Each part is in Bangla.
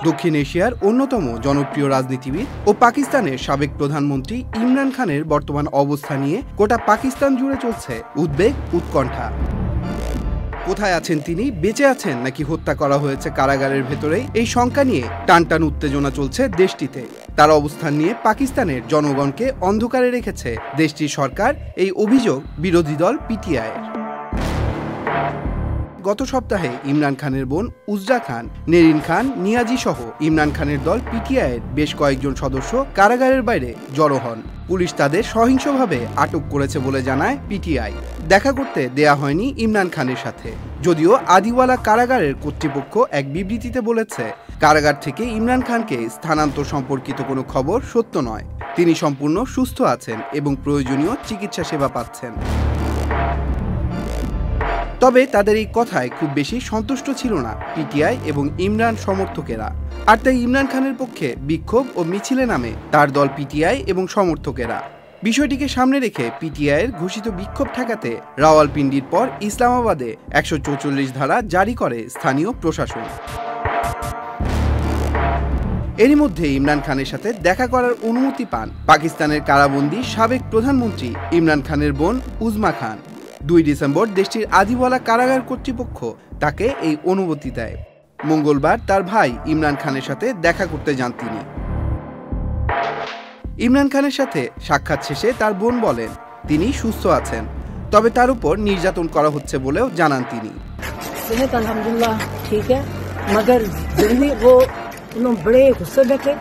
দক্ষিণ এশিয়ার অন্যতম জনপ্রিয় রাজনীতিবিদ ও পাকিস্তানের সাবেক প্রধানমন্ত্রী ইমরান খানের বর্তমান অবস্থা নিয়ে গোটা পাকিস্তান জুড়ে চলছে উদ্বেগ উৎকণ্ঠা। কোথায় আছেন তিনি, বেঁচে আছেন নাকি হত্যা করা হয়েছে কারাগারের ভেতরেই, এই শঙ্কা নিয়ে টানটান উত্তেজনা চলছে দেশটিতে। তার অবস্থান নিয়ে পাকিস্তানের জনগণকে অন্ধকারে রেখেছে দেশটির সরকার, এই অভিযোগ বিরোধী দল পিটিআই। গত সপ্তাহে ইমরান খানের বোন উজরা খান, নেরিন খান, নিয়াজি সহ ইমরান খানের দল পিটিআইয়ের বেশ কয়েকজন সদস্য কারাগারের বাইরে জড়ো হন। পুলিশ তাদের সহিংসভাবে আটক করেছে বলে জানায় পিটিআই। দেখা করতে দেয়া হয়নি ইমরান খানের সাথে, যদিও আদিওয়ালা কারাগারের কর্তৃপক্ষ এক বিবৃতিতে বলেছে কারাগার থেকে ইমরান খানকে স্থানান্তর সম্পর্কিত কোনো খবর সত্য নয়। তিনি সম্পূর্ণ সুস্থ আছেন এবং প্রয়োজনীয় চিকিৎসা সেবা পাচ্ছেন। তবে তাদের এই কথায় খুব বেশি সন্তুষ্ট ছিল না পিটিআই এবং ইমরান সমর্থকেরা, আর তাই ইমরান খানের পক্ষে বিক্ষোভ ও মিছিলে নামে তার দল পিটিআই এবং সমর্থকেরা। বিষয়টিকে সামনে রেখে পিটিআইয়ের ঘোষিত বিক্ষোভ ঠেকাতে রাওয়ালপিন্ডির পর ইসলামাবাদে 144 ধারা জারি করে স্থানীয় প্রশাসন। এরই মধ্যে ইমরান খানের সাথে দেখা করার অনুমতি পান পাকিস্তানের কারাবন্দী সাবেক প্রধানমন্ত্রী ইমরান খানের বোন উজমা খান। 2 ডিসেম্বর দেশটির আদিওয়ালা কারাগার কর্তৃপক্ষ তাকে এই অনুমতি দেয়। মঙ্গলবার তার ভাই ইমরান খানের সাথে দেখা করতে যান তিনি। ইমরান খানের সাথে সাক্ষাৎ শেষে তার বোন বলেন তিনি সুস্থ আছেন, তবে তার উপর নির্যাতন করা হচ্ছে বলেও জানান তিনি। আলহামদুলিল্লাহ ঠিক আছে, মগর যহি वो बड़े गुस्से में थे,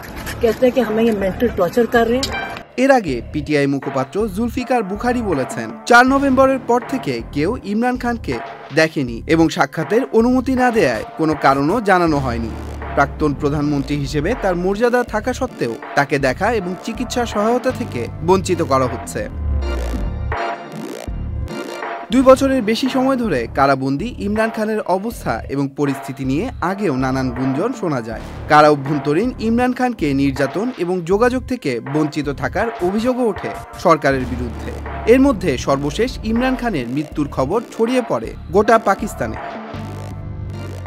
कहते हैं कि हमें ये मेंटल टॉर्चर कर रहे हैं। এর আগে পিটিআই মুখপাত্র জুলফিকার বুখারী বলেছেন 4 নভেম্বরের পর থেকে কেউ ইমরান খানকে দেখেনি এবং সাক্ষাতের অনুমতি না দেয়ায় কোনো কারণও জানানো হয়নি। প্রাক্তন প্রধানমন্ত্রী হিসেবে তার মর্যাদা থাকা সত্ত্বেও তাকে দেখা এবং চিকিৎসা সহায়তা থেকে বঞ্চিত করা হচ্ছে। 2 বছরের বেশি সময় ধরে কারাবন্দী ইমরান খানের অবস্থা এবং পরিস্থিতি নিয়ে আগেও নানান গুঞ্জন শোনা যায়। কারা অভ্যন্তরীণ ইমরান খানকে নির্যাতন এবং যোগাযোগ থেকে বঞ্চিত থাকার অভিযোগও ওঠে সরকারের বিরুদ্ধে। এর মধ্যে সর্বশেষ ইমরান খানের মৃত্যুর খবর ছড়িয়ে পড়ে গোটা পাকিস্তানে।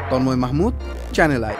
Tanmoy Mahmud, channel I.